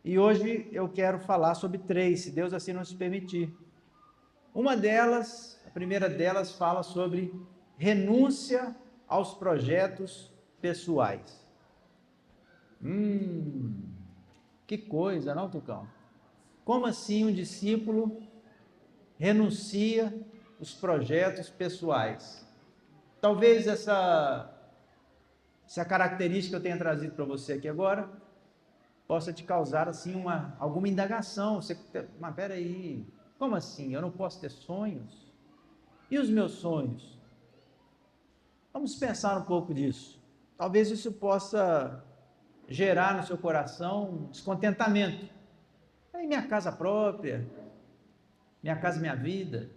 E hoje eu quero falar sobre 3, se Deus assim nos permitir. Uma delas, a primeira delas, fala sobre renúncia aos projetos pessoais. Que coisa, não, Tucão? Como assim um discípulo renuncia os projetos pessoais? Talvez essa característica que eu tenha trazido para você aqui agora possa te causar assim alguma indagação. Mas peraí, como assim? Eu não posso ter sonhos? E os meus sonhos? Vamos pensar um pouco disso. Talvez isso possa gerar no seu coração um descontentamento. Aí minha casa própria, minha casa, minha vida,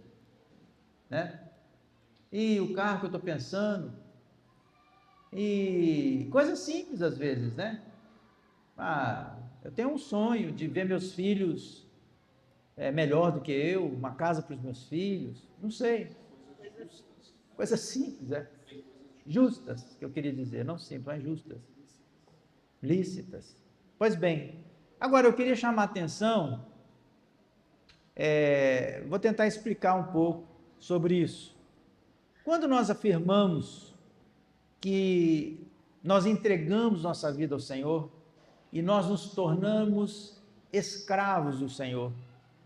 né? E o carro que eu estou pensando, e coisas simples às vezes, né? Eu tenho um sonho de ver meus filhos melhor do que eu, uma casa para os meus filhos, não sei. Coisas simples, justas, que eu queria dizer, não simples, mas justas, lícitas. Pois bem, agora eu queria chamar a atenção, vou tentar explicar um pouco sobre isso. Quando nós afirmamos que nós entregamos nossa vida ao Senhor e nós nos tornamos escravos do Senhor,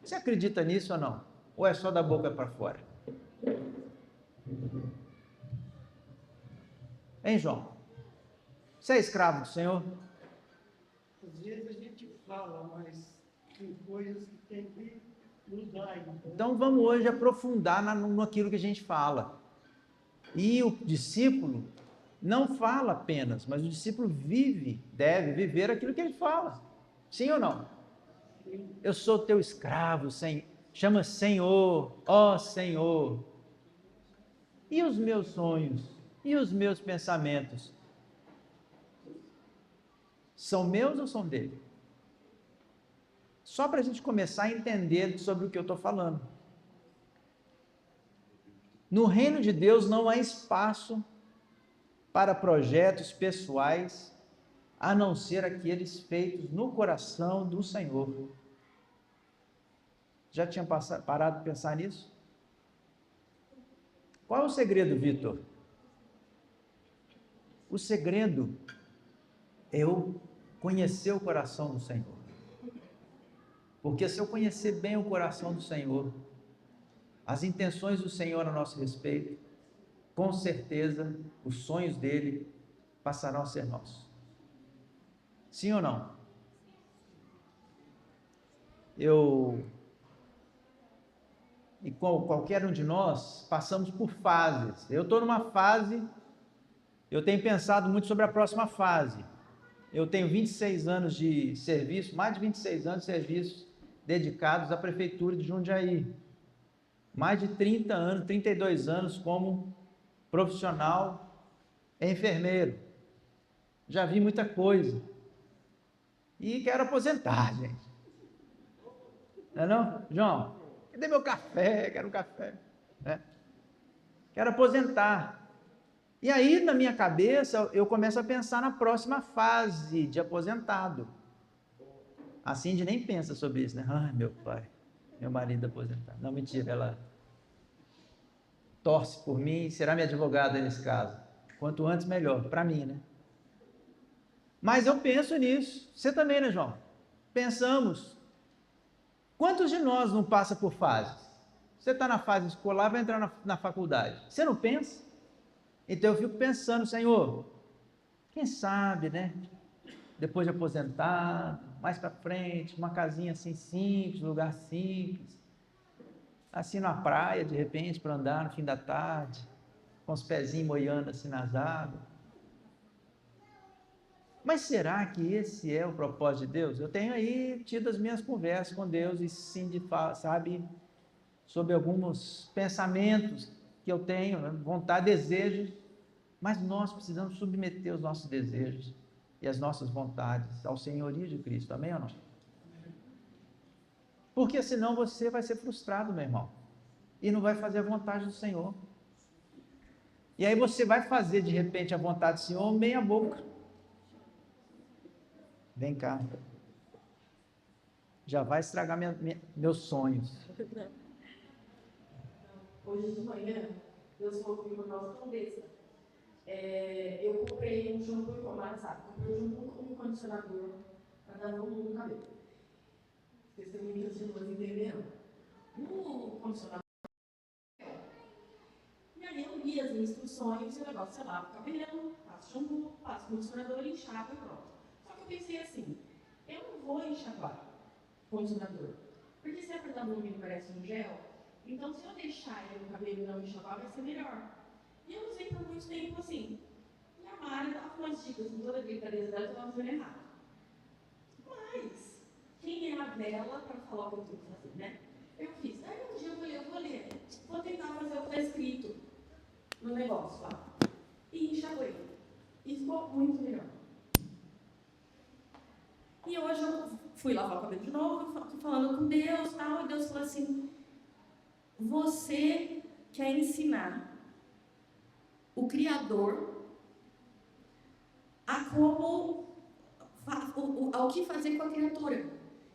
você acredita nisso ou não? Ou é só da boca para fora? Hein, João? Você é escravo do Senhor? Às vezes a gente fala, mas tem coisas que tem que mudar. Então vamos hoje aprofundar naquilo que a gente fala. E o discípulo não fala apenas, mas o discípulo deve viver aquilo que ele fala. Sim ou não? Eu sou teu escravo, chama Senhor, ó Senhor. E os meus sonhos? E os meus pensamentos? São meus ou são dele? Só para a gente começar a entender sobre o que eu estou falando. No reino de Deus não há espaço para projetos pessoais, a não ser aqueles feitos no coração do Senhor. Já tinha parado de pensar nisso? Qual é o segredo, Vitor? O segredo é eu conhecer o coração do Senhor. Porque se eu conhecer bem o coração do Senhor, as intenções do Senhor a nosso respeito, com certeza os sonhos dele passarão a ser nossos. Sim ou não? E como qualquer um de nós, passamos por fases. Eu estou numa fase, eu tenho pensado muito sobre a próxima fase. Eu tenho 26 anos de serviço, mais de 26 anos de serviço dedicados à Prefeitura de Jundiaí. Mais de 30 anos, 32 anos como profissional enfermeiro. Já vi muita coisa. E quero aposentar, gente. Não é não, João? Cadê meu café? Quero um café. Quero aposentar. E aí, na minha cabeça, eu começo a pensar na próxima fase de aposentado. A Cindy nem pensa sobre isso, né? Ai, meu pai, meu marido aposentado. Não, mentira, ela torce por mim e será minha advogada nesse caso. Quanto antes, melhor, para mim, né? Mas eu penso nisso. Você também, né, João? Pensamos. Quantos de nós não passa por fases? Você está na fase escolar, vai entrar na faculdade. Você não pensa? Então eu fico pensando, Senhor, quem sabe, né? Depois de aposentado, mais para frente, uma casinha assim simples, lugar simples, assim na praia, de repente, para andar no fim da tarde, com os pezinhos moiando assim nas águas. Mas será que esse é o propósito de Deus? Eu tenho aí tido as minhas conversas com Deus e sim, sabe, sobre alguns pensamentos que eu tenho, vontade, desejos, mas nós precisamos submeter os nossos desejos e as nossas vontades ao senhorio de Cristo, amém ou não? Porque senão você vai ser frustrado, meu irmão, e não vai fazer a vontade do Senhor. E aí você vai fazer de repente a vontade do Senhor meia boca. Vem cá. Já vai estragar meus sonhos. Hoje de manhã, Deus falou comigo um negócio tão besta. Eu comprei um shampoo e comprei um shampoo com um condicionador para dar volume no cabelo. Vocês também entenderam? No condicionador. E aí eu li as instruções e o negócio, você lava o cabelo, passa shampoo, passa o condicionador, enxágua e pronto. Só que eu pensei assim, eu não vou enxaguar o condicionador, porque se é para dar volume e parece um gel, então se eu deixar ele no cabelo e não enxaguar, vai ser melhor. E eu usei por muito tempo assim. E a Mari dava umas dicas, com toda a gritaria dela, eu estava fazendo errado. Mas, quem é a vela para falar o que eu tenho que fazer, né? Eu fiz. Aí um dia eu falei, eu vou ler, vou tentar fazer o que está escrito no negócio lá. E enxaguei. E ficou muito melhor. E hoje eu fui lavar o cabelo de novo, falando com Deus e tal, e Deus falou assim, você quer ensinar o Criador a como, ao que fazer com a criatura.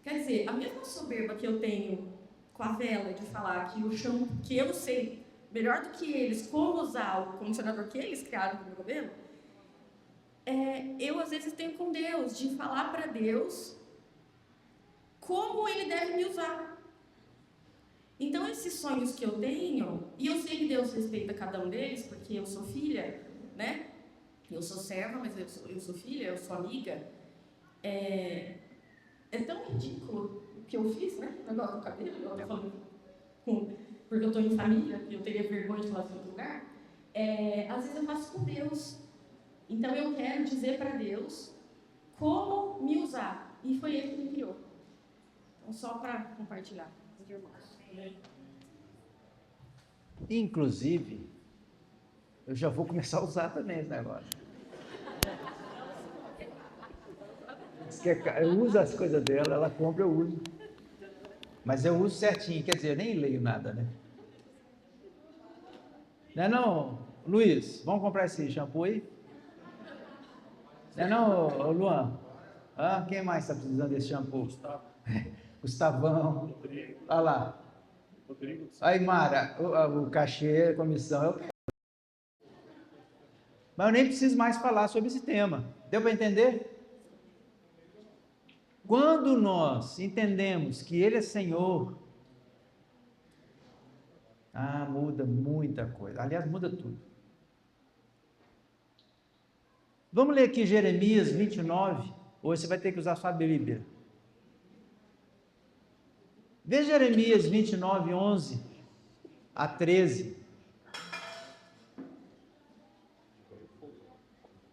Quer dizer, a mesma soberba que eu tenho com a vela de falar que o shampoo, que eu sei melhor do que eles como usar o condicionador que eles criaram para o meu cabelo, eu às vezes tenho com Deus, de falar para Deus como Ele deve me usar. Então esses sonhos que eu tenho, e eu sei que Deus respeita cada um deles, porque eu sou filha, né? Eu sou serva, mas eu sou filha, eu sou amiga. É tão ridículo o que eu fiz, né? O negócio do cabelo, eu estou falando porque eu estou em família, que eu teria vergonha de falar em outro lugar. Às vezes eu faço com Deus. Então eu quero dizer para Deus como me usar. E foi Ele que me criou. Então, só para compartilhar com os irmãos. Inclusive, eu já vou começar a usar também esse negócio. Eu uso as coisas dela, ela compra, eu uso. Mas eu uso certinho, quer dizer, eu nem leio nada, né? Não é não, Luiz? Vamos comprar esse shampoo aí? Não é não, Luan? Quem mais está precisando desse shampoo? Gustavão. Olha lá. Aí, Mara, o cachê, a comissão. Mas eu nem preciso mais falar sobre esse tema. Deu para entender? Quando nós entendemos que Ele é Senhor, muda muita coisa. Aliás, muda tudo. Vamos ler aqui Jeremias 29. Hoje você vai ter que usar sua Bíblia. Vê Jeremias 29, 11 a 13.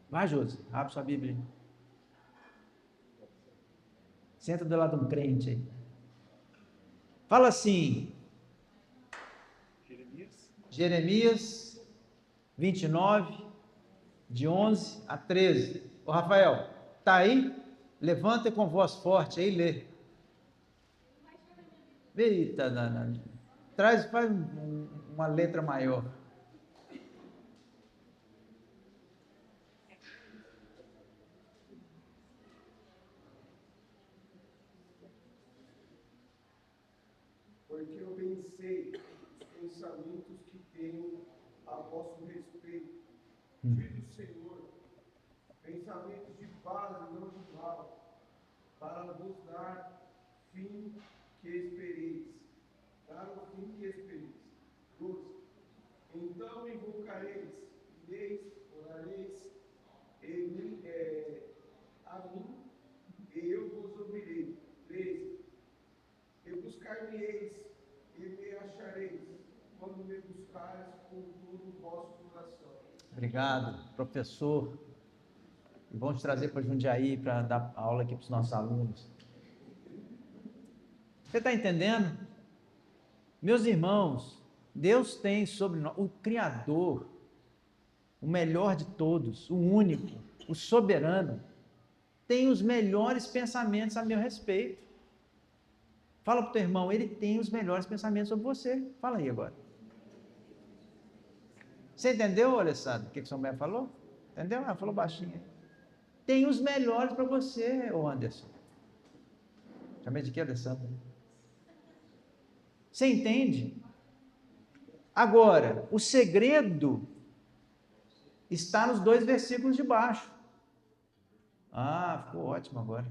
Vai, Josi, abre sua Bíblia. Senta do lado de um crente aí. Fala assim. Jeremias 29, de 11 a 13. Ô Rafael, tá aí? Levanta com voz forte aí e lê. Eita, faz uma letra maior. Porque eu pensei os pensamentos que tenho a vosso respeito, diz o Senhor, pensamentos de paz e não de mal, para vos dar fim que espereis. Dar o fim que espereis. 12. Então invocareis, ireis, orareis a mim, e eu vos ouvirei. 13. E buscar-me-eis, e me achareis, quando me buscares com todo o vosso coração. Obrigado, professor. E vamos te trazer para Jundiaí para dar aula aqui para os nossos alunos. Você está entendendo? Meus irmãos, Deus tem sobre nós, o Criador, o melhor de todos, o único, o soberano, tem os melhores pensamentos a meu respeito. Fala para o teu irmão, ele tem os melhores pensamentos sobre você. Fala aí agora. Você entendeu, Alessandro, o que sua mulher falou? Entendeu? Ela falou baixinho. Tem os melhores para você, ô Anderson. Acabei de que, Alessandro? Você entende? Agora, o segredo está nos 2 versículos de baixo. Ah, ficou ótimo agora.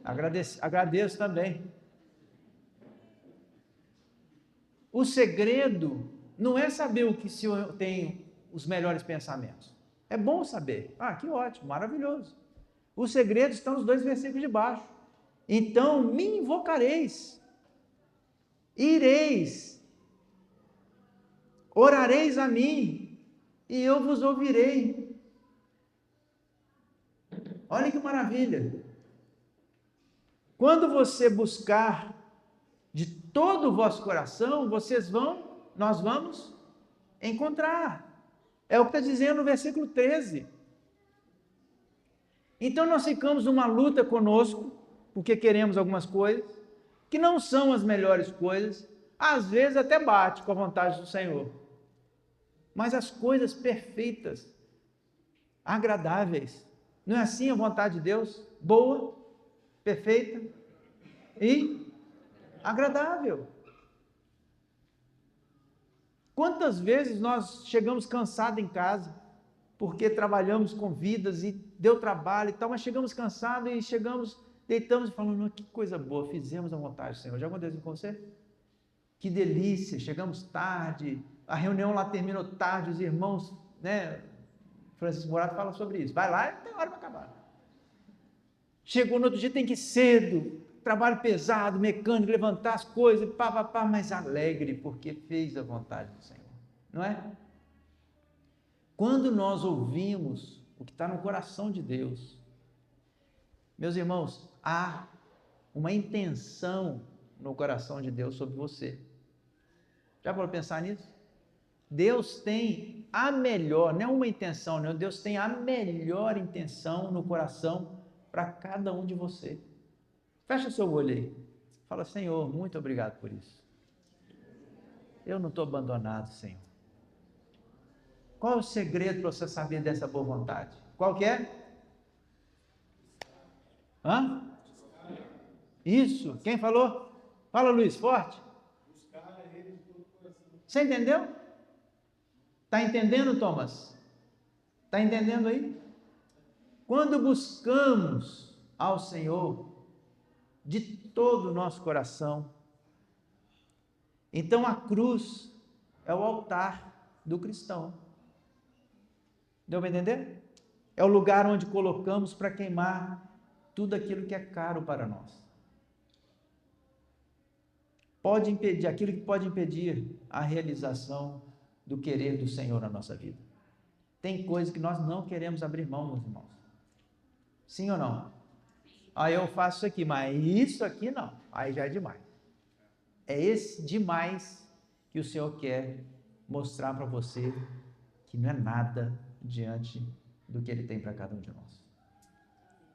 Agradeço também. O segredo não é saber o que se eu tenho os melhores pensamentos. É bom saber. Ah, que ótimo, maravilhoso. O segredo está nos 2 versículos de baixo. Então me invocareis, ireis, orareis a mim, e eu vos ouvirei. Olha que maravilha. Quando você buscar de todo o vosso coração, nós vamos encontrar. É o que está dizendo no versículo 13. Então nós ficamos numa luta conosco, porque queremos algumas coisas, que não são as melhores coisas, às vezes até bate com a vontade do Senhor. Mas as coisas perfeitas, agradáveis, não é assim a vontade de Deus? Boa, perfeita e agradável. Quantas vezes nós chegamos cansados em casa, porque trabalhamos com vidas e deu trabalho e tal, mas chegamos cansados e deitamos e falamos, que coisa boa, fizemos a vontade do Senhor. Já aconteceu com você? Que delícia, chegamos tarde, a reunião lá terminou tarde, os irmãos, né? Francisco Morato fala sobre isso. Vai lá e tem hora para acabar. Chegou no outro dia, tem que ir cedo, trabalho pesado, mecânico, levantar as coisas, mas alegre, porque fez a vontade do Senhor. Não é? Quando nós ouvimos o que está no coração de Deus, meus irmãos, há uma intenção no coração de Deus sobre você. Já parou para pensar nisso? Deus tem a melhor, não é uma intenção, não, Deus tem a melhor intenção no coração para cada um de você. Fecha seu olho aí. Fala, Senhor, muito obrigado por isso. Eu não estou abandonado, Senhor. Qual é o segredo para você saber dessa boa vontade? Qual que é? Hã? Isso. Quem falou? Fala, Luiz, forte. Você entendeu? Está entendendo, Thomas? Está entendendo aí? Quando buscamos ao Senhor de todo o nosso coração, então a cruz é o altar do cristão. Deu para entender? É o lugar onde colocamos para queimar tudo aquilo que é caro para nós. Pode impedir, aquilo que pode impedir a realização do querer do Senhor na nossa vida. Tem coisas que nós não queremos abrir mão, meus irmãos. Sim ou não? Aí eu faço isso aqui, mas isso aqui não. Aí já é demais. É esse demais que o Senhor quer mostrar para você que não é nada diante do que Ele tem para cada um de nós.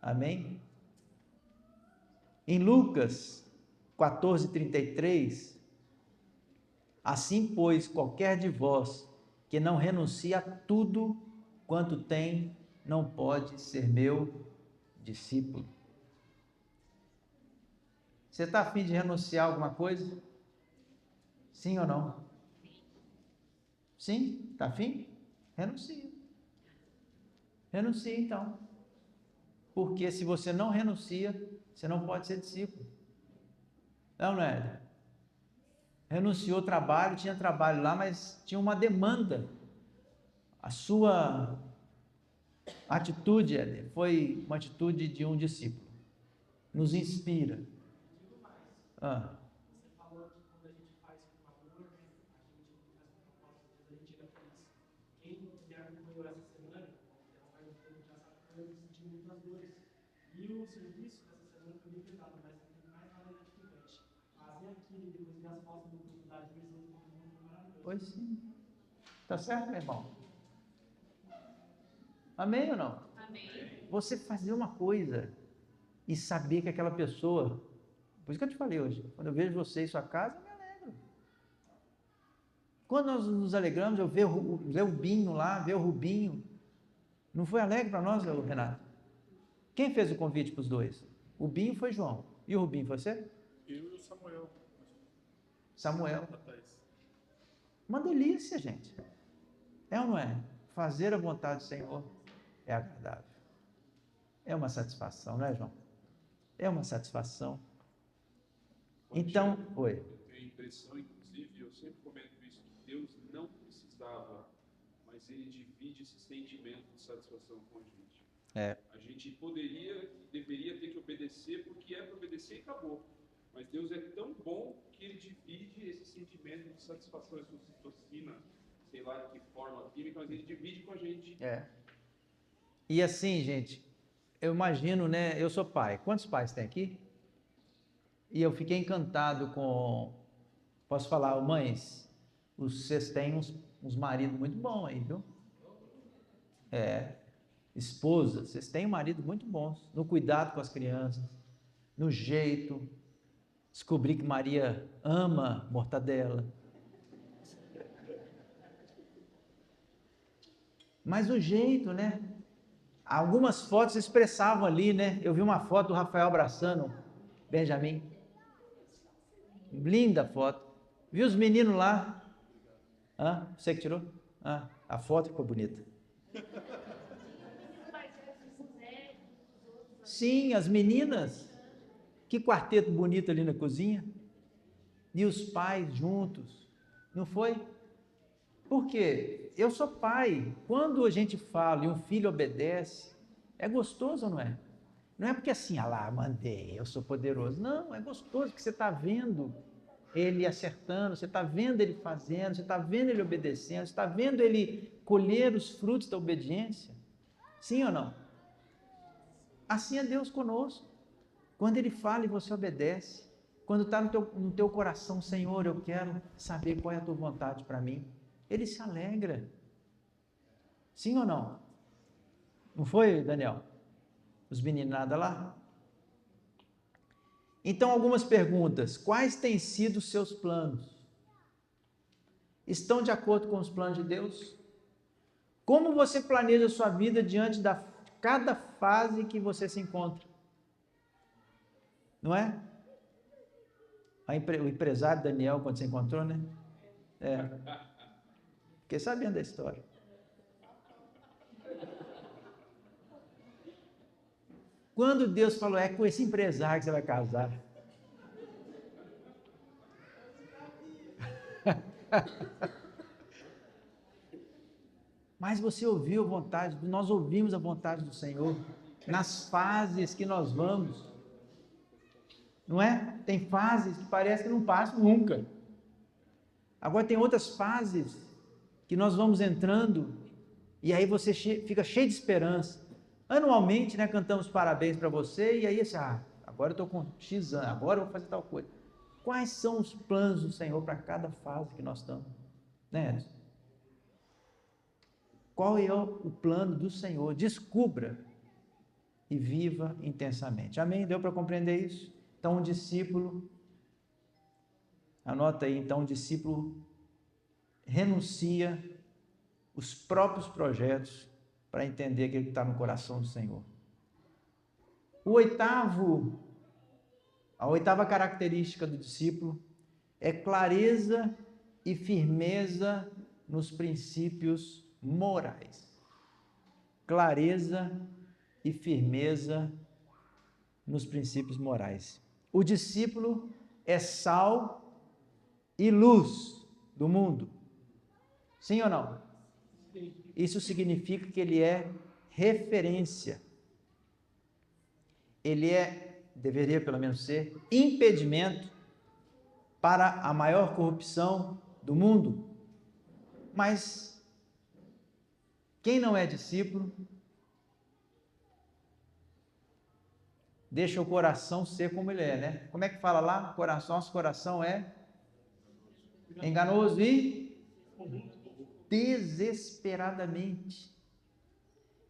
Amém? Em Lucas 14:33, assim, pois, qualquer de vós que não renuncia a tudo quanto tem, não pode ser meu discípulo. Você está a fim de renunciar a alguma coisa? Sim ou não? Sim? Está a fim? Renuncia. Renuncia então. Porque se você não renuncia, você não pode ser discípulo. Não é? Renunciou ao trabalho, tinha trabalho lá, mas tinha uma demanda. A sua atitude, Éder, foi uma atitude de um discípulo. Nos inspira. Você falou que quando a gente faz com amor, a gente faz com propósito, a gente chega feliz. Quem me acompanhou essa semana, já sabe que eu senti muitas dores. E o serviço dessa semana foi bem pesado, mas não tem mais nada gratificante. Fazer aquilo e depois ver as fotos do grupo da divisão do mundo foi maravilhoso. Pois sim. Tá certo, meu irmão? Amém ou não? Amém. Você fazer uma coisa e saber que aquela pessoa... Por isso que eu te falei hoje. Quando eu vejo você em sua casa, eu me alegro. Quando nós nos alegramos, eu ver o Binho lá, ver o Rubinho. Não foi alegre para nós, Renato? Quem fez o convite para os dois? O Binho foi João. E o Rubinho, foi você? Eu e o Samuel. Samuel. A Thaís. Uma delícia, gente. É ou não é? Fazer a vontade do Senhor é agradável. É uma satisfação, não é, João? É uma satisfação. Então, oi. Eu tenho a impressão, inclusive, eu sempre comento isso, que Deus não precisava, mas Ele divide esse sentimento de satisfação com a gente. A gente poderia e deveria ter que obedecer, porque é para obedecer e acabou. Mas Deus é tão bom que Ele divide esse sentimento de satisfação, essa ocitocina, sei lá de que forma química, mas Ele divide com a gente. E assim, gente, eu imagino, né? Eu sou pai. Quantos pais tem aqui? E eu fiquei encantado com... Posso falar, mães, vocês têm uns maridos muito bons aí, viu? Esposas, vocês têm um marido muito bons. No cuidado com as crianças, no jeito. Descobri que Maria ama mortadela. Mas o jeito, né? Algumas fotos expressavam ali, né? Eu vi uma foto do Rafael abraçando Benjamin. Linda foto. Viu os meninos lá? Você que tirou? A foto ficou bonita. Sim, as meninas. Que quarteto bonito ali na cozinha. E os pais juntos. Não foi? Por quê? Eu sou pai. Quando a gente fala e um filho obedece, é gostoso ou não é? Não é porque assim, lá, mandei, eu sou poderoso. Não, é gostoso porque você está vendo ele acertando, você está vendo ele fazendo, você está vendo ele obedecendo, você está vendo ele colher os frutos da obediência. Sim ou não? Assim é Deus conosco. Quando ele fala e você obedece, quando está no teu coração, Senhor, eu quero saber qual é a tua vontade para mim, ele se alegra. Sim ou não? Não foi, Daniel? Os meninos nada lá? Então, algumas perguntas. Quais têm sido os seus planos? Estão de acordo com os planos de Deus? Como você planeja a sua vida diante de cada fase que você se encontra? Não é? O empresário Daniel, quando se encontrou, né? Fiquei sabendo da história. Quando Deus falou, é com esse empresário que você vai casar. Mas você ouviu a vontade, nós ouvimos a vontade do Senhor nas fases que nós vamos. Não é? Tem fases que parece que não passam nunca. Agora tem outras fases que nós vamos entrando e aí você fica cheio de esperança. Anualmente, né, cantamos parabéns para você e aí assim, agora eu estou com X anos, agora eu vou fazer tal coisa. Quais são os planos do Senhor para cada fase que nós estamos? Né? Qual é o plano do Senhor? Descubra e viva intensamente. Amém? Deu para compreender isso? Então, um discípulo, anota aí, então, um discípulo renuncia os próprios projetos para entender aquilo que está no coração do Senhor. A oitava característica do discípulo é clareza e firmeza nos princípios morais. Clareza e firmeza nos princípios morais. O discípulo é sal e luz do mundo. Sim ou não? Sim. Isso significa que ele é referência. Ele deveria pelo menos ser, impedimento para a maior corrupção do mundo. Mas quem não é discípulo, deixa o coração ser como ele é, né? Como é que fala lá? Nosso coração é enganoso e desesperadamente.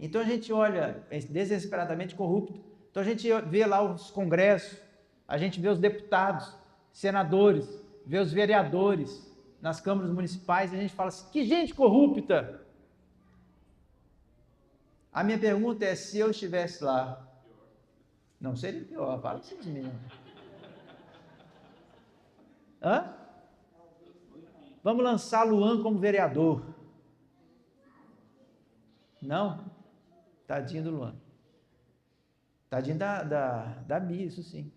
Então a gente olha desesperadamente corrupto. Então a gente vê lá os congressos, a gente vê os deputados, senadores, vê os vereadores nas câmaras municipais e a gente fala assim, que gente corrupta! A minha pergunta é, se eu estivesse lá, não seria pior, fala assim, meninos. Hã? Vamos lançar Luan como vereador. Não? Tadinho do Luan. Tadinho da Bia, isso sim.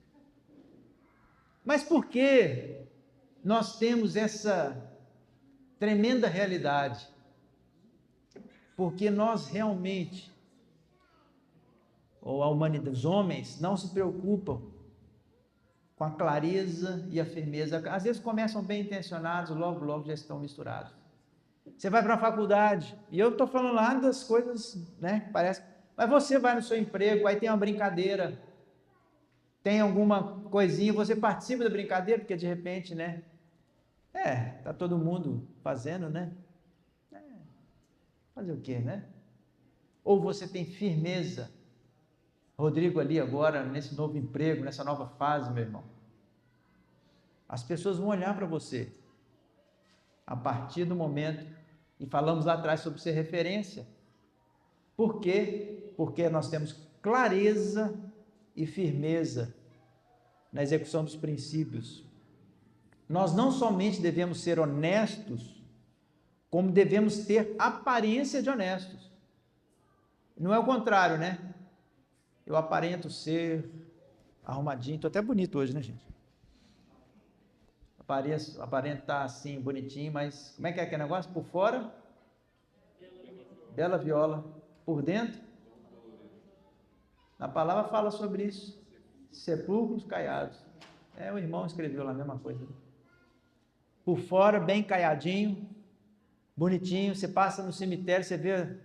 Mas por que nós temos essa tremenda realidade? Porque nós realmente, ou a humanidade, os homens, não se preocupam com a clareza e a firmeza. Às vezes começam bem intencionados, logo já estão misturados. Você vai para a faculdade, e eu estou falando lá das coisas, né, parece, mas você vai no seu emprego, aí tem uma brincadeira, tem alguma coisinha, você participa da brincadeira, porque de repente, né, tá todo mundo fazendo, né, fazer o quê, né? Ou você tem firmeza, Rodrigo ali agora, nesse novo emprego, nessa nova fase, meu irmão, as pessoas vão olhar para você, a partir do momento, e falamos lá atrás sobre ser referência. Por quê? Porque nós temos clareza e firmeza na execução dos princípios. Nós não somente devemos ser honestos, como devemos ter aparência de honestos. Não é o contrário, né? Eu aparento ser arrumadinho, estou até bonito hoje, né, gente? Aparento estar assim, bonitinho, mas como é que é aquele negócio? Por fora, bela viola. Por dentro, a palavra fala sobre isso. Sepulcros caiados. O irmão escreveu lá a mesma coisa. Por fora, bem caiadinho, bonitinho. Você passa no cemitério, você vê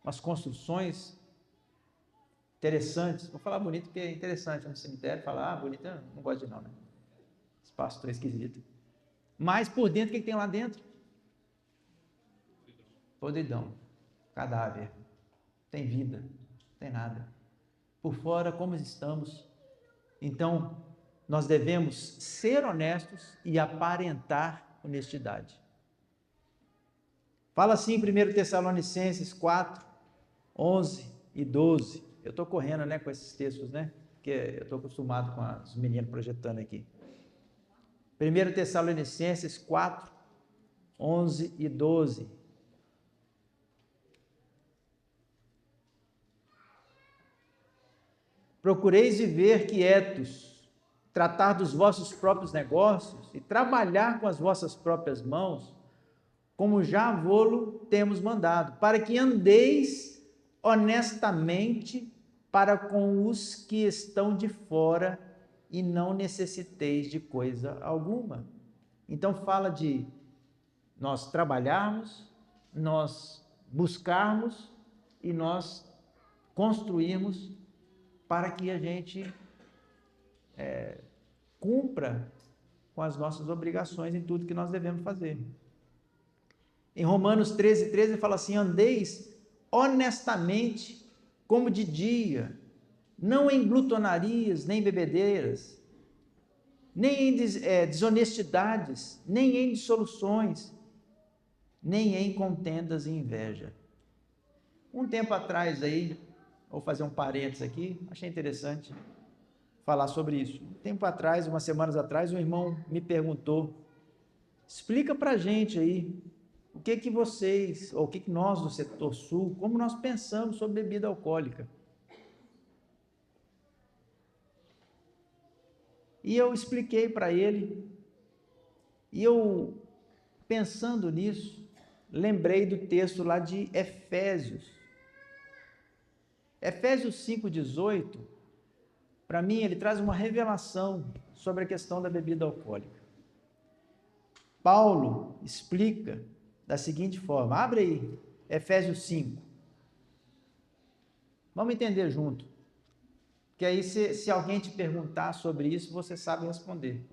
umas construções interessantes. Vou falar bonito porque é interessante no cemitério. Falar, bonito, eu não gosto de não, né? Esse pastor é esquisito. Mas por dentro, o que tem lá dentro? Podridão. Cadáver. Tem vida. Tem nada. Por fora, como estamos. Então, nós devemos ser honestos e aparentar honestidade. Fala assim em 1 Tessalonicenses 4, 11 e 12. Eu estou correndo, né, com esses textos, né? Porque eu estou acostumado com os meninos projetando aqui. 1 Tessalonicenses 4, 11 e 12. Procureis viver quietos, tratar dos vossos próprios negócios e trabalhar com as vossas próprias mãos, como já vô-lo temos mandado, para que andeis honestamente para com os que estão de fora e não necessiteis de coisa alguma. Então fala de nós trabalharmos, nós buscarmos e nós construirmos para que a gente cumpra com as nossas obrigações em tudo que nós devemos fazer. Em Romanos 13, 13 fala assim: andeis honestamente como de dia, não em glutonarias, nem bebedeiras, nem em desonestidades, nem em dissoluções, nem em contendas e inveja. Um tempo atrás aí, vou fazer um parênteses aqui, achei interessante falar sobre isso. Um tempo atrás, umas semanas atrás, um irmão me perguntou: explica pra gente aí, o que vocês, ou o que nós do setor sul, como nós pensamos sobre bebida alcoólica. E eu expliquei para ele, e eu, pensando nisso, lembrei do texto lá de Efésios. Efésios 5,18, para mim, ele traz uma revelação sobre a questão da bebida alcoólica. Paulo explica da seguinte forma, abre aí, Efésios 5. Vamos entender junto, que aí se alguém te perguntar sobre isso, você sabe responder.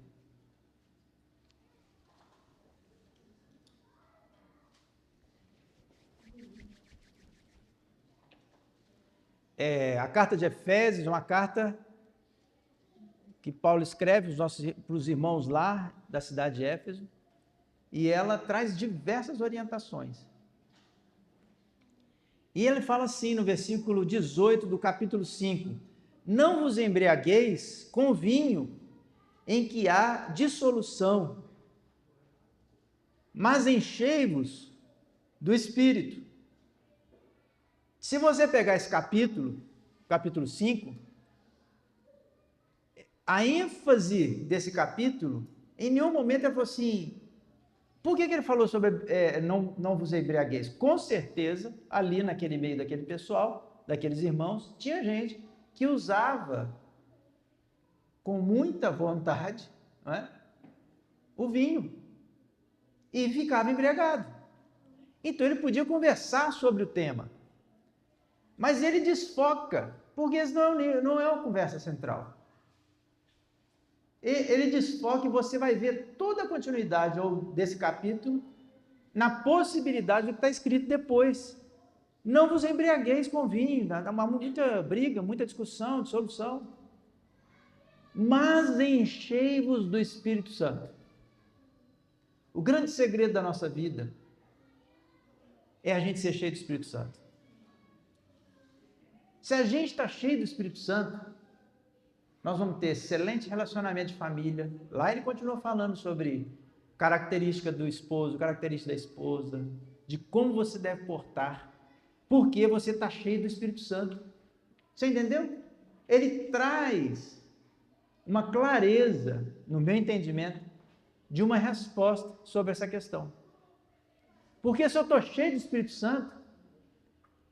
A carta de Efésios é uma carta que Paulo escreve para os irmãos lá da cidade de Éfeso, e ela traz diversas orientações. E ele fala assim no versículo 18 do capítulo 5, não vos embriagueis com vinho, em que há dissolução, mas enchei-vos do Espírito. Se você pegar esse capítulo 5, a ênfase desse capítulo, em nenhum momento ele falou assim, por que ele falou sobre não vos embriagueis? Com certeza, ali naquele meio daquele pessoal, daqueles irmãos, tinha gente que usava com muita vontade, não é, o vinho e ficava embriagado. Então ele podia conversar sobre o tema, mas ele desfoca, porque isso não é uma conversa central. Ele desfoca e você vai ver toda a continuidade desse capítulo na possibilidade do que está escrito depois. Não vos embriagueis com vinho, dá muita briga, muita discussão, dissolução. Mas enchei-vos do Espírito Santo. O grande segredo da nossa vida é a gente ser cheio do Espírito Santo. Se a gente está cheio do Espírito Santo, nós vamos ter excelente relacionamento de família. Lá ele continua falando sobre característica do esposo, característica da esposa, de como você deve portar, porque você está cheio do Espírito Santo. Você entendeu? Ele traz uma clareza, no meu entendimento, de uma resposta sobre essa questão. Porque se eu estou cheio do Espírito Santo,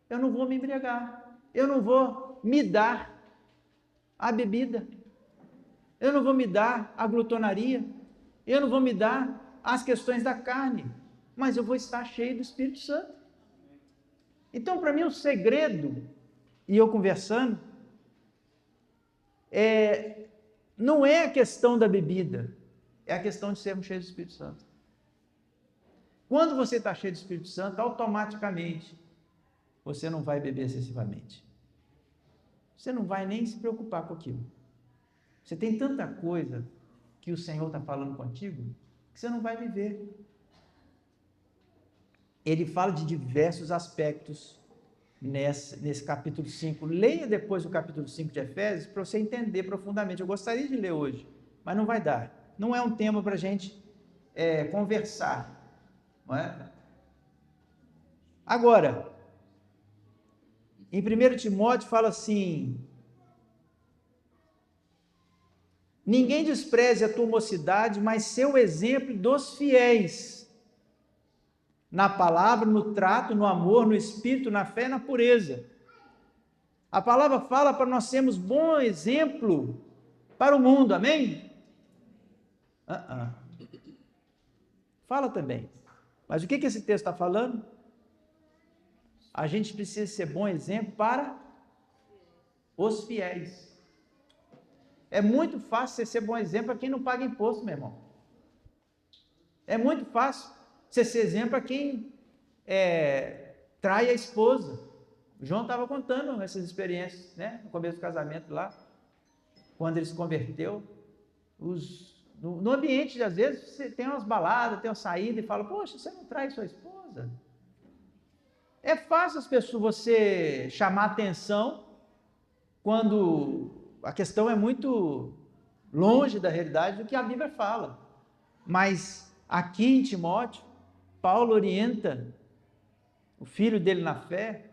eu não vou me embriagar, eu não vou me dar a bebida, eu não vou me dar a glutonaria, eu não vou me dar as questões da carne, mas eu vou estar cheio do Espírito Santo. Então, para mim, o segredo, e eu conversando, não é a questão da bebida, é a questão de sermos cheios do Espírito Santo. Quando você está cheio do Espírito Santo, automaticamente, você não vai beber excessivamente. Você não vai nem se preocupar com aquilo. Você tem tanta coisa que o Senhor está falando contigo, que você não vai viver. Ele fala de diversos aspectos nesse capítulo 5. Leia depois o capítulo 5 de Efésios para você entender profundamente. Eu gostaria de ler hoje, mas não vai dar. Não é um tema para a gente conversar. Não é? Agora, em 1 Timóteo fala assim, ninguém despreze a tua mocidade, mas ser o exemplo dos fiéis, na palavra, no trato, no amor, no espírito, na fé e na pureza. A palavra fala para nós sermos bom exemplo para o mundo, amém? Fala também. Mas o que esse texto está falando? A gente precisa ser bom exemplo para os fiéis. É muito fácil você ser bom exemplo para quem não paga imposto, meu irmão. É muito fácil você ser exemplo para quem trai a esposa. O João estava contando essas experiências, né? No começo do casamento lá, quando ele se converteu. No ambiente, às vezes, você tem umas baladas, tem uma saída e fala, poxa, você não trai sua esposa? É fácil você chamar atenção quando a questão é muito longe da realidade do que a Bíblia fala. Mas aqui em Timóteo, Paulo orienta o filho dele na fé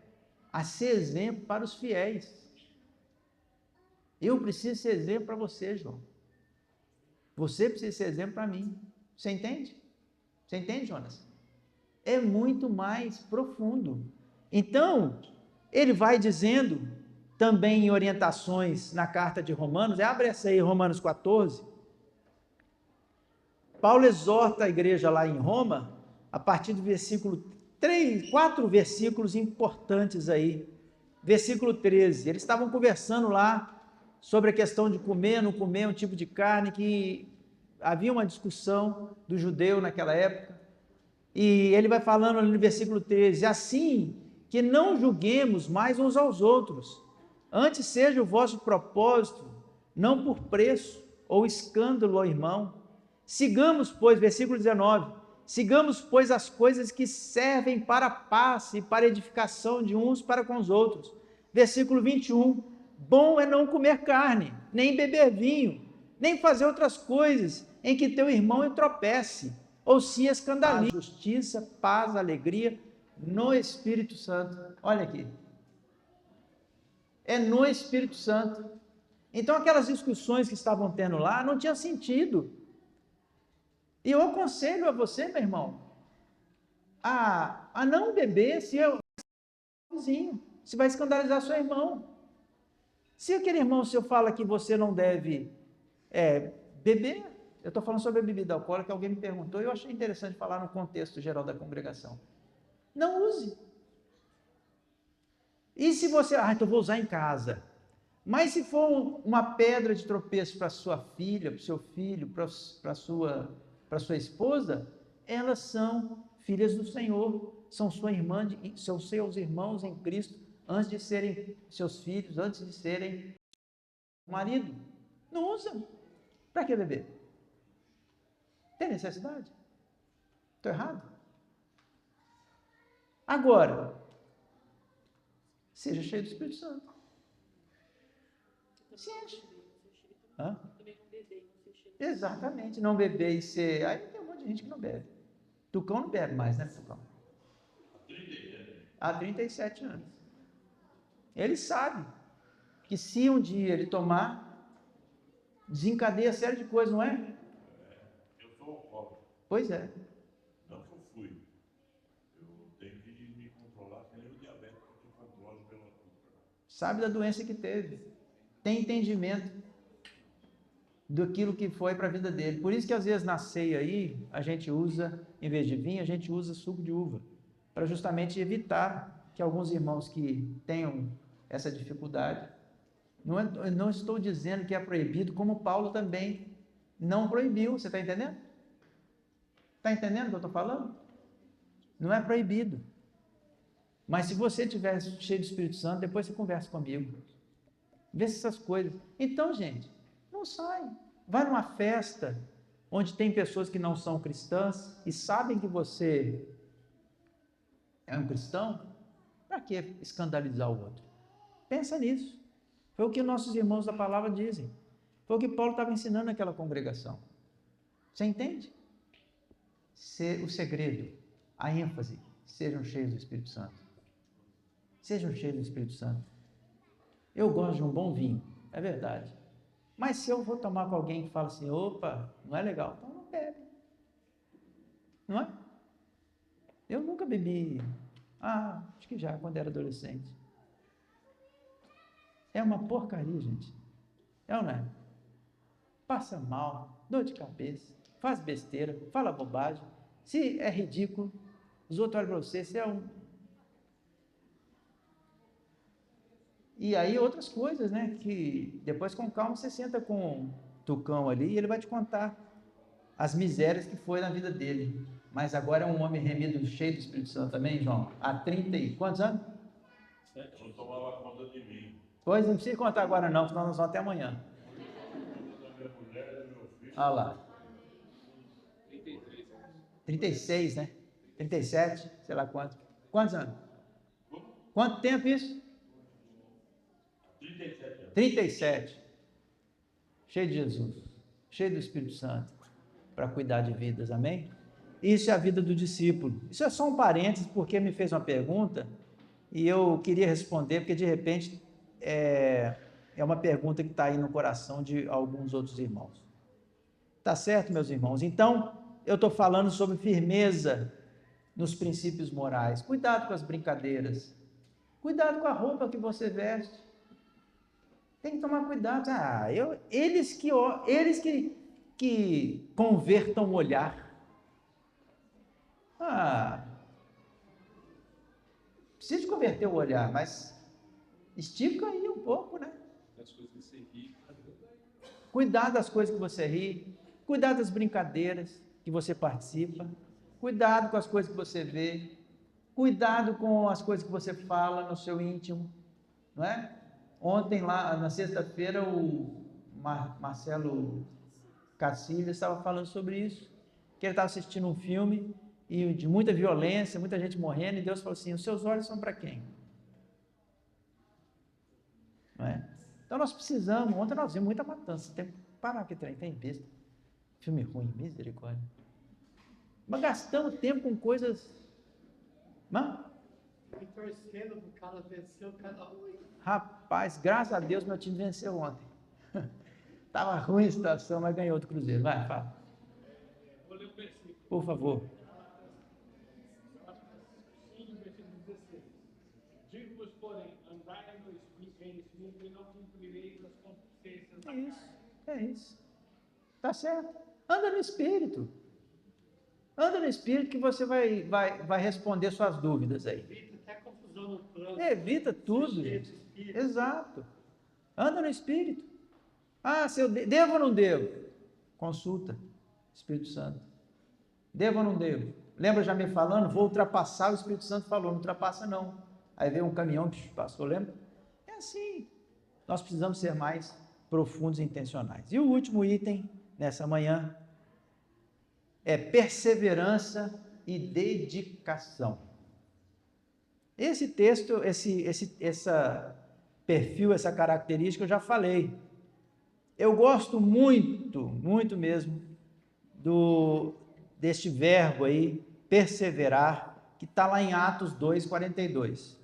a ser exemplo para os fiéis. Eu preciso ser exemplo para você, João. Você precisa ser exemplo para mim. Você entende? Você entende, Jonas? É muito mais profundo. Então, ele vai dizendo também em orientações na carta de Romanos, abre essa aí, Romanos 14. Paulo exorta a igreja lá em Roma, a partir do versículo 3, 4 versículos importantes aí. Versículo 13, eles estavam conversando lá sobre a questão de comer, não comer um tipo de carne, que havia uma discussão do judeu naquela época. E ele vai falando ali no versículo 13, assim que não julguemos mais uns aos outros, antes seja o vosso propósito, não por preço ou escândalo ao irmão. Sigamos, pois, versículo 19, sigamos, pois, as coisas que servem para a paz e para a edificação de uns para com os outros. Versículo 21, bom é não comer carne, nem beber vinho, nem fazer outras coisas em que teu irmão tropece ou se escandalize. Justiça, paz, alegria no Espírito Santo. Olha aqui. É no Espírito Santo. Então aquelas discussões que estavam tendo lá não tinham sentido. E eu aconselho a você, meu irmão, a não beber se vai escandalizar seu irmão. Se aquele irmão seu fala que você não deve beber, eu estou falando sobre a bebida alcoólica, alguém me perguntou, e eu achei interessante falar no contexto geral da congregação. Não use. E se você, então vou usar em casa. Mas se for uma pedra de tropeço para sua filha, para o seu filho, para sua esposa, elas são filhas do Senhor, são sua irmã, são seus irmãos em Cristo, antes de serem seus filhos, antes de serem marido. Não usa. Para que beber? Tem necessidade? Estou errado? Agora, seja cheio do Espírito Santo. Se enche. Exatamente, não beber e ser... Aí tem um monte de gente que não bebe. Tucão não bebe mais, né, Tucão? Há 37 anos. Ele sabe que se um dia ele tomar, desencadeia série de coisas, não é? Eu sou alcoólatra. Pois é. Não que eu fui. Eu tenho que me controlar, que nem o diabético que eu controlo pelo açúcar. Sabe da doença que teve. Tem entendimento daquilo que foi para a vida dele. Por isso que às vezes na ceia aí, a gente usa, em vez de vinho, a gente usa suco de uva. Para justamente evitar que alguns irmãos que tenham essa dificuldade, não estou dizendo que é proibido, como Paulo também não proibiu. Você está entendendo? Está entendendo o que eu estou falando? Não é proibido. Mas se você estiver cheio do Espírito Santo, depois você conversa comigo. Vê se essas coisas. Então, gente, não sai. Vai numa festa onde tem pessoas que não são cristãs e sabem que você é um cristão. Para que escandalizar o outro? Pensa nisso. Foi o que nossos irmãos da palavra dizem. Foi o que Paulo estava ensinando naquela congregação. Você entende? O segredo, a ênfase, sejam cheios do Espírito Santo. Sejam cheios do Espírito Santo. Eu gosto de um bom vinho, é verdade. Mas se eu vou tomar com alguém que fala assim, opa, não é legal, então não bebe. Não é? Eu nunca bebi, acho que já, quando era adolescente. É uma porcaria, gente. É ou não é? Passa mal, dor de cabeça, faz besteira, fala bobagem. Se é ridículo, os outros olham para você, você é um... E aí outras coisas, né, que depois com calma você senta com o Tucão ali e ele vai te contar as misérias que foi na vida dele. Mas agora é um homem remido, cheio do Espírito Santo também, João. Há 30 e quantos anos? Eu tomava conta de mim. Pois não precisa contar agora não, senão nós vamos até amanhã. Olha lá. 36, né? 37, sei lá quanto. Quantos anos? Quanto tempo isso? 37 anos. 37. Cheio de Jesus, cheio do Espírito Santo, para cuidar de vidas, amém? Isso é a vida do discípulo. Isso é só um parênteses, porque me fez uma pergunta e eu queria responder, porque de repente é uma pergunta que está aí no coração de alguns outros irmãos. Tá certo, meus irmãos? Então, eu estou falando sobre firmeza nos princípios morais. Cuidado com as brincadeiras. Cuidado com a roupa que você veste. Tem que tomar cuidado. Eles que convertam o olhar. Precisa converter o olhar, mas estica aí um pouco, né? Das coisas que você ri. Cuidado das coisas que você ri. Cuidado das brincadeiras que você participa. Cuidado com as coisas que você vê. Cuidado com as coisas que você fala no seu íntimo, não é? Ontem, lá na sexta-feira, o Marcelo Cacilhas estava falando sobre isso, que ele estava assistindo um filme e de muita violência, muita gente morrendo, e Deus falou assim, os seus olhos são para quem? Não é? Então nós precisamos, ontem nós vimos muita matança, tem que parar aqui, tem besta. Filme ruim, misericórdia. Mas gastamos tempo com coisas... Não? E torcendo pro cara venceu cada um. Rapaz, graças a Deus meu time venceu ontem. Tava ruim a situação, mas ganhou do Cruzeiro. Vai, fala. Vou ler o versículo. Por favor. 5, versículo 16. Digo-vos, porém, andai no Espírito e não cumprireis as concupiscências da carne. É isso. Tá certo. Anda no Espírito. Anda no Espírito que você vai responder suas dúvidas aí. Evita até confusão no plano. Evita tudo, gente. Exato. Anda no Espírito. Ah, se eu devo ou não devo? Consulta. Espírito Santo. Devo ou não devo? Lembra já me falando? Vou ultrapassar, o Espírito Santo falou, não ultrapassa não. Aí veio um caminhão que passou, lembra? É assim. Nós precisamos ser mais profundos e intencionais. E o último item, nessa manhã, é perseverança e dedicação. Esse texto, essa perfil, essa característica eu já falei. Eu gosto muito, muito mesmo deste verbo aí, perseverar, que está lá em Atos 2:42.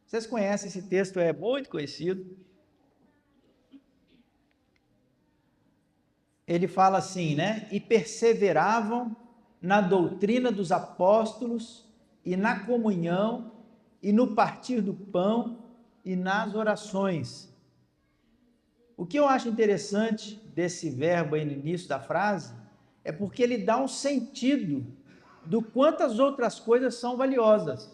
Vocês conhecem esse texto, é muito conhecido. Ele fala assim, né? E perseveravam na doutrina dos apóstolos e na comunhão e no partir do pão e nas orações. O que eu acho interessante desse verbo aí no início da frase é porque ele dá um sentido do quanto as outras coisas são valiosas.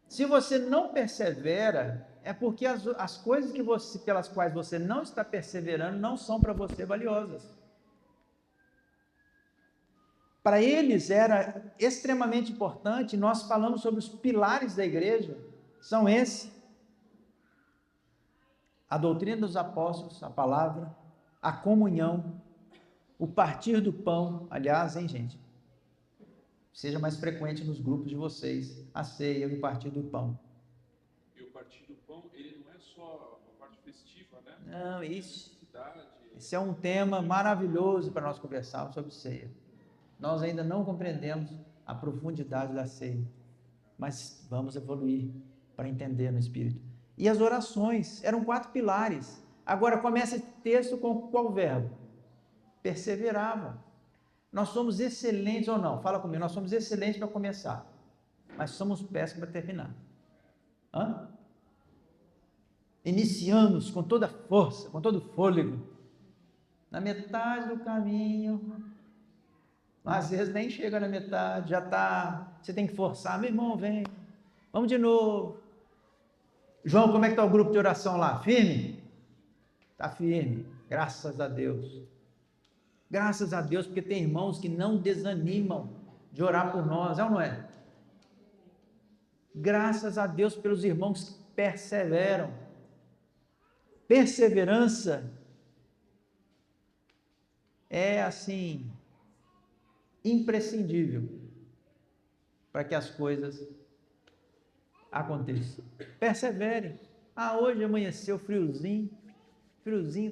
Se você não persevera, é porque as coisas pelas quais você não está perseverando não são para você valiosas. Para eles era extremamente importante, nós falamos sobre os pilares da igreja, são esses: a doutrina dos apóstolos, a palavra, a comunhão, o partir do pão. Aliás, hein, gente? Seja mais frequente nos grupos de vocês, a ceia e o partir do pão. E o partir do pão, ele não é só a parte festiva, né? Não, isso é um tema maravilhoso para nós conversarmos sobre ceia. Nós ainda não compreendemos a profundidade da ceia, mas vamos evoluir para entender no Espírito. E as orações, eram 4 pilares. Agora começa esse texto com qual verbo? Perseveravam. Nós somos excelentes ou não? Fala comigo, nós somos excelentes para começar, mas somos péssimos para terminar. Iniciamos com toda força, com todo fôlego. Na metade do caminho, às vezes nem chega na metade, já está, você tem que forçar, meu irmão, vem, vamos de novo. João, como é que está o grupo de oração lá? Firme? Está firme, graças a Deus. Graças a Deus, porque tem irmãos que não desanimam de orar por nós, é ou não é? Graças a Deus pelos irmãos que perseveram. Perseverança é assim, imprescindível para que as coisas aconteçam. Perseverem. Hoje amanheceu friozinho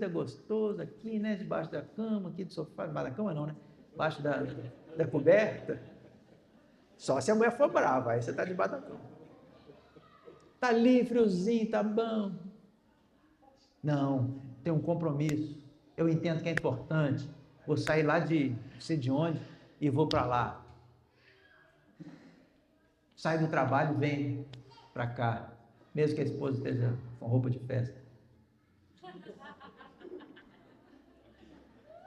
tá gostoso aqui, né? Debaixo da cama, aqui do sofá, debaixo da cama não, né? Debaixo da coberta. Só se a mulher for brava, aí você está debaixo da cama. Tá ali, friozinho, tá bom. Não, tem um compromisso. Eu entendo que é importante. Vou sair lá de não sei de onde e vou para lá. Saio do trabalho e venho para cá, mesmo que a esposa esteja com roupa de festa.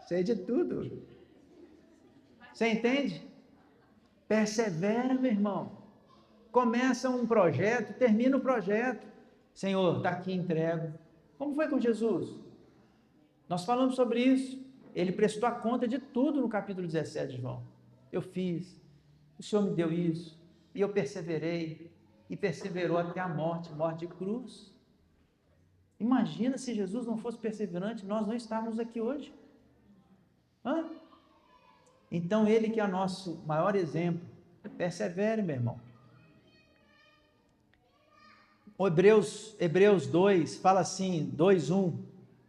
Sei de tudo. Você entende? Persevera, meu irmão. Começa um projeto, termina o projeto. Senhor, está aqui, entrego. Como foi com Jesus? Nós falamos sobre isso. Ele prestou a conta de tudo no capítulo 17 de João. Eu fiz, o Senhor me deu isso, e eu perseverei, e perseverou até a morte de cruz. Imagina se Jesus não fosse perseverante, nós não estávamos aqui hoje. Então ele que é o nosso maior exemplo, persevere, meu irmão. Hebreus 2 fala assim, 2:1,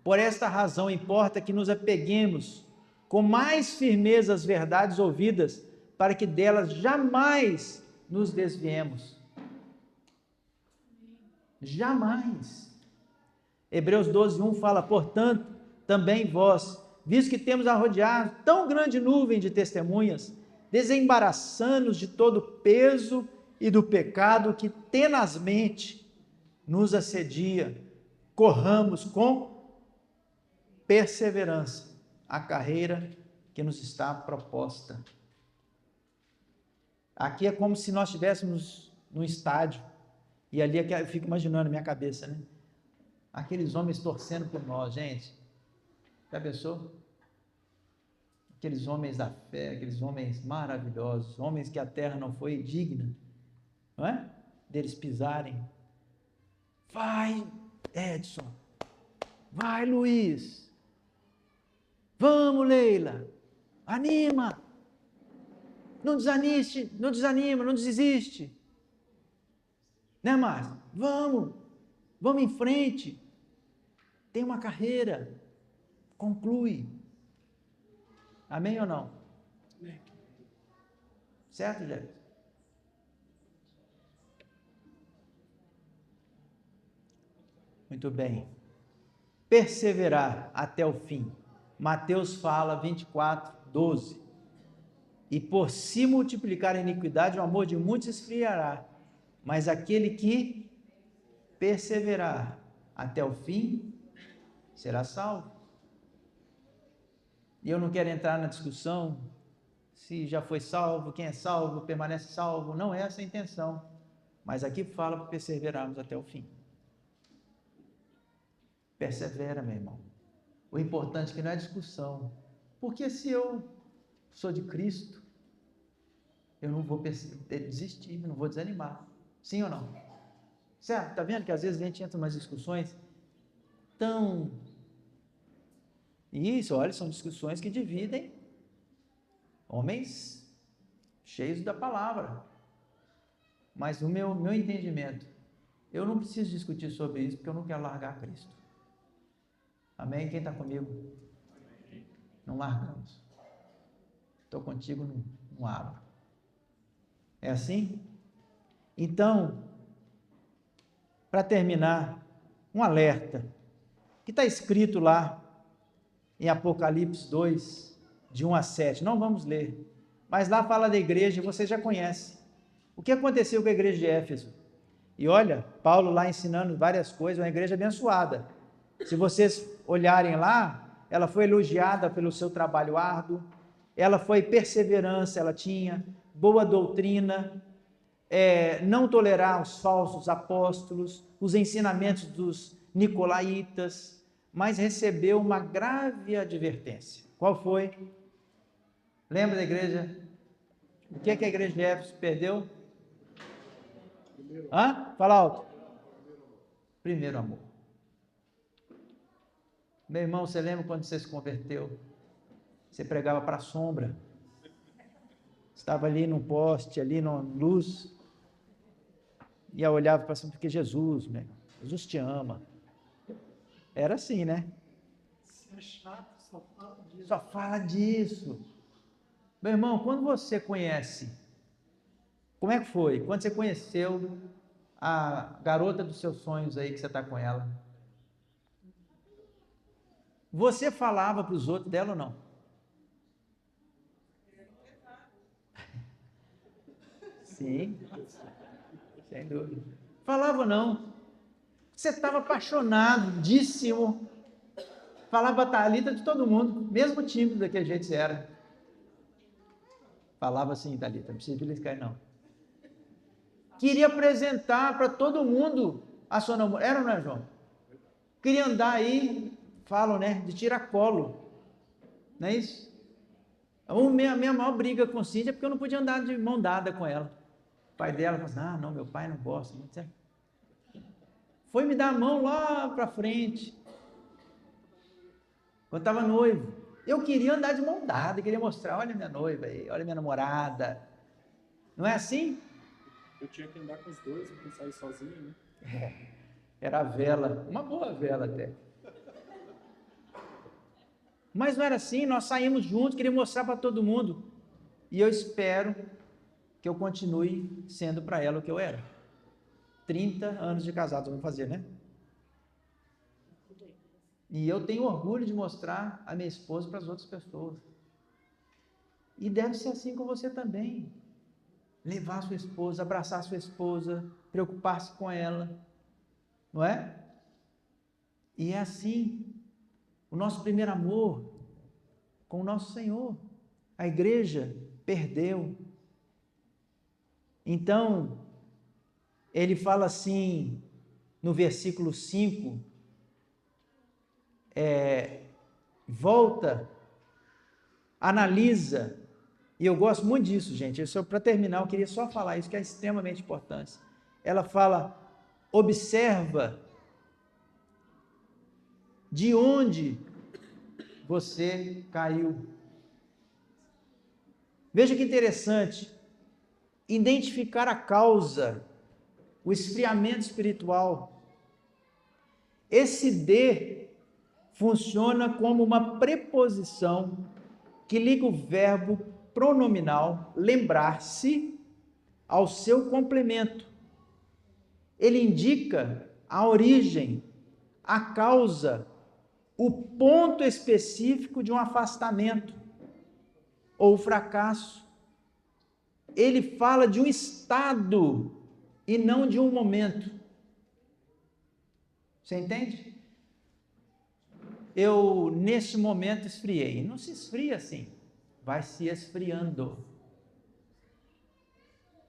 por esta razão importa que nos apeguemos com mais firmeza às verdades ouvidas, para que delas jamais nos desviemos. Jamais. Hebreus 12:1 fala, portanto, também vós, visto que temos a rodear tão grande nuvem de testemunhas, desembaraçando-nos de todo o peso e do pecado que tenazmente nos assedia, corramos com perseverança a carreira que nos está proposta. Aqui é como se nós estivéssemos num estádio, e ali eu fico imaginando na minha cabeça, né? Aqueles homens torcendo por nós, gente. Já pensou? Aqueles homens da fé, aqueles homens maravilhosos, homens que a terra não foi digna, não é? Deles pisarem. Vai, Edson. Vai, Luiz. Vamos, Leila. Anima. Não desanima, não desiste. Né, Márcio? Vamos em frente. Tem uma carreira. Conclui. Amém ou não? Amém. Certo, Jefferson? Muito bem. Perseverar até o fim. Mateus fala 24:12. E por se multiplicar a iniquidade, o amor de muitos esfriará. Mas aquele que perseverar até o fim, será salvo. E eu não quero entrar na discussão se já foi salvo, quem é salvo, permanece salvo. Não é essa a intenção. Mas aqui fala para perseverarmos até o fim. Persevera, meu irmão. O importante é que não é discussão. Porque se eu sou de Cristo, eu não vou desistir, eu não vou desanimar. Sim ou não? Certo? Está vendo que às vezes a gente entra em umas discussões tão... Isso, olha, são discussões que dividem homens cheios da palavra. Mas o meu entendimento, eu não preciso discutir sobre isso, porque eu não quero largar Cristo. Amém? Quem está comigo? Não largamos. Estou contigo, não abro. É assim? Então, para terminar, um alerta, que está escrito lá em Apocalipse 2, de 1-7, não vamos ler, mas lá fala da igreja, você já conhece. O que aconteceu com a igreja de Éfeso? E olha, Paulo lá ensinando várias coisas, uma igreja abençoada. Se vocês olharem lá, ela foi elogiada pelo seu trabalho árduo, ela foi perseverança, ela tinha boa doutrina, não tolerar os falsos apóstolos, os ensinamentos dos nicolaítas, mas recebeu uma grave advertência. Qual foi? Lembra da igreja? O que a igreja de Éfeso perdeu? Fala alto. Primeiro amor. Meu irmão, você lembra quando você se converteu? Você pregava para a sombra. Estava ali num poste, ali na luz, e eu olhava para cima, porque Jesus, meu irmão, Jesus te ama. Era assim, né? Se é chato, só fala disso. Só fala disso. Meu irmão, quando você conhece, como é que foi? Quando você conheceu a garota dos seus sonhos aí, que você está com ela, você falava para os outros dela ou não? Sim, sem dúvida. Falava ou não? Você estava apaixonadíssimo. Falava a Thalita de todo mundo, mesmo tímido daquele jeito você era. Falava assim, Thalita, não precisa beliscar não. Queria apresentar para todo mundo a sua namorada. Era ou não é, João? Queria andar aí, falam, né, de tiracolo. Não é isso? A minha maior briga com Cíntia é porque eu não podia andar de mão dada com ela. O pai dela falou assim, não, meu pai não gosta. Foi me dar a mão lá para frente. Quando estava noivo. Eu queria andar de mão dada, queria mostrar, olha minha noiva aí, olha minha namorada. Não é assim? Eu tinha que andar com os dois, porque sair sozinho, né? Era a vela, uma boa vela até. Mas não era assim, nós saímos juntos, queria mostrar para todo mundo. E eu espero que eu continue sendo para ela o que eu era. 30 anos de casado, vamos fazer, né? E eu tenho orgulho de mostrar a minha esposa para as outras pessoas. E deve ser assim com você também. Levar a sua esposa, abraçar a sua esposa, preocupar-se com ela. Não é? E é assim, o nosso primeiro amor com o nosso Senhor. A igreja perdeu. Então, ele fala assim, no versículo 5, volta, analisa, e eu gosto muito disso, gente, para terminar, eu queria só falar isso, que é extremamente importante. Ela fala, observa de onde você caiu. Veja que interessante, identificar a causa, o esfriamento espiritual. Esse de funciona como uma preposição que liga o verbo pronominal, lembrar-se, ao seu complemento. Ele indica a origem, a causa, o ponto específico de um afastamento ou fracasso. Ele fala de um estado e não de um momento. Você entende? Eu, nesse momento, esfriei. Não se esfria assim, vai se esfriando.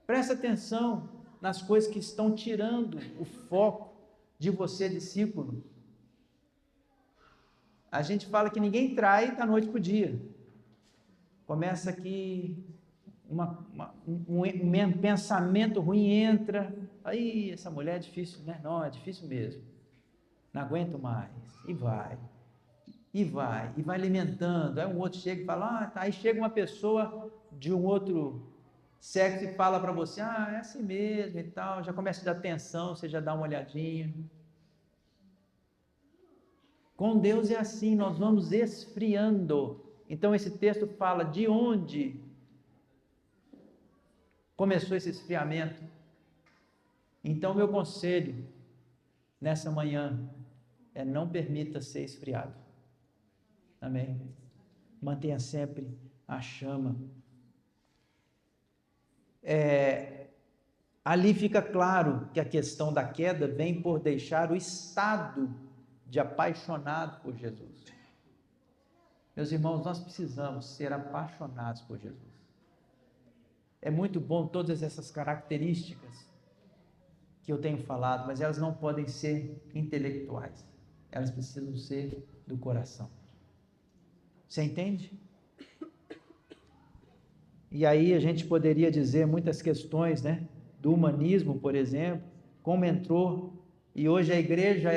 Presta atenção nas coisas que estão tirando o foco de você, discípulo. A gente fala que ninguém trai da noite para o dia. Começa aqui, um pensamento ruim entra. Aí, essa mulher é difícil, né? Não, é difícil mesmo. Não aguento mais. E vai alimentando. Aí um outro chega e fala, aí chega uma pessoa de um outro sexo e fala para você, é assim mesmo e tal, já começa a dar atenção, você já dá uma olhadinha. Com Deus é assim, nós vamos esfriando. Então esse texto fala de onde começou esse esfriamento. Então meu conselho nessa manhã é não permita ser esfriado. Amém? Mantenha sempre a chama. Ali fica claro que a questão da queda vem por deixar o estado de apaixonado por Jesus. Meus irmãos, nós precisamos ser apaixonados por Jesus. É muito bom todas essas características que eu tenho falado, mas elas não podem ser intelectuais. Elas precisam ser do coração. Você entende? E aí a gente poderia dizer muitas questões, né? Do humanismo, por exemplo, como entrou, e hoje a igreja,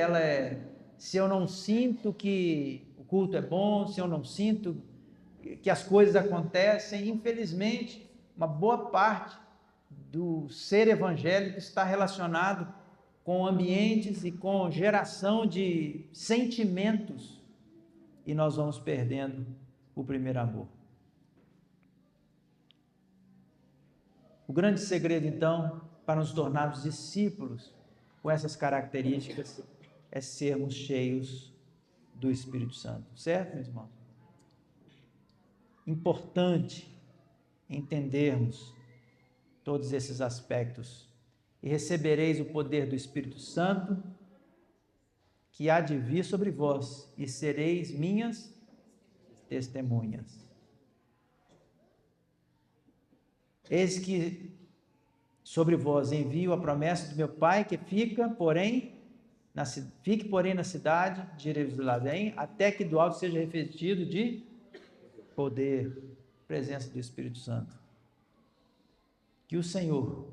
se eu não sinto que o culto é bom, se eu não sinto que as coisas acontecem, infelizmente, uma boa parte do ser evangélico está relacionado com ambientes e com geração de sentimentos, e nós vamos perdendo o primeiro amor. O grande segredo, então, para nos tornarmos discípulos com essas características é sermos cheios do Espírito Santo. Certo, meus irmãos? Importante entendermos todos esses aspectos. E recebereis o poder do Espírito Santo, que há de vir sobre vós, e sereis minhas testemunhas. Eis que sobre vós envio a promessa do meu Pai, que fique, porém, na cidade de Jerusalém, até que do alto seja revestido de poder, presença do Espírito Santo. Que o Senhor,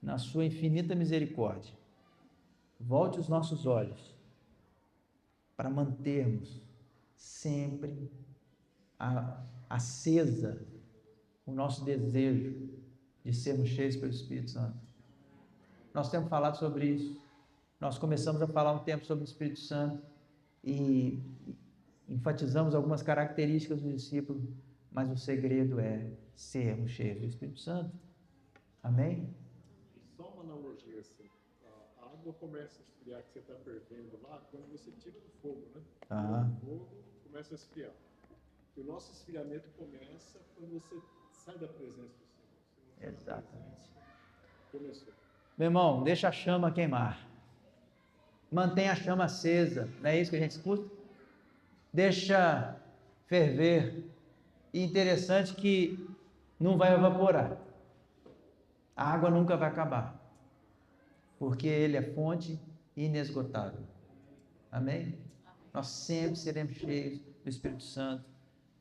na sua infinita misericórdia, volte os nossos olhos para mantermos sempre acesa o nosso desejo de sermos cheios pelo Espírito Santo. Nós temos falado sobre isso. Nós começamos a falar um tempo sobre o Espírito Santo e enfatizamos algumas características do discípulo, mas o segredo é sermos cheios do Espírito Santo. Amém? Só uma analogia assim. A água começa a esfriar, que você está fervendo lá, quando você tira do fogo, né? O fogo começa a esfriar. E o nosso esfriamento começa quando você sai da presença do Senhor. Exatamente. Começou. Meu irmão, deixa a chama queimar. Mantenha a chama acesa. Não é isso que a gente escuta? Deixa ferver. E interessante que não vai evaporar. A água nunca vai acabar. Porque ele é fonte inesgotável. Amém? Nós sempre seremos cheios do Espírito Santo.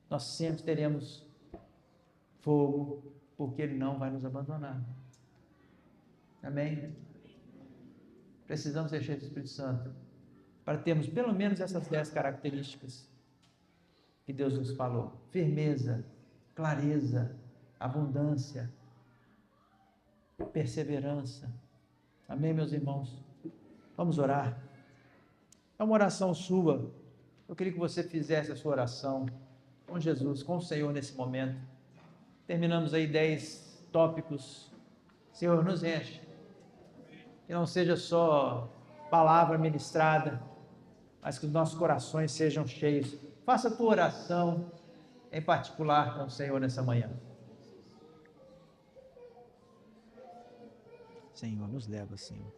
Nós sempre teremos fogo, porque ele não vai nos abandonar. Amém? Precisamos ser cheios do Espírito Santo para termos pelo menos essas 10 características que Deus nos falou: firmeza, clareza, abundância, perseverança. Amém, meus irmãos? Vamos orar. É uma oração sua. Eu queria que você fizesse a sua oração com Jesus, com o Senhor nesse momento. Terminamos aí 10 tópicos. Senhor, nos enche. Que não seja só palavra ministrada, mas que os nossos corações sejam cheios. Faça a tua oração em particular com o Senhor nessa manhã. Senhor, nos leva, Senhor.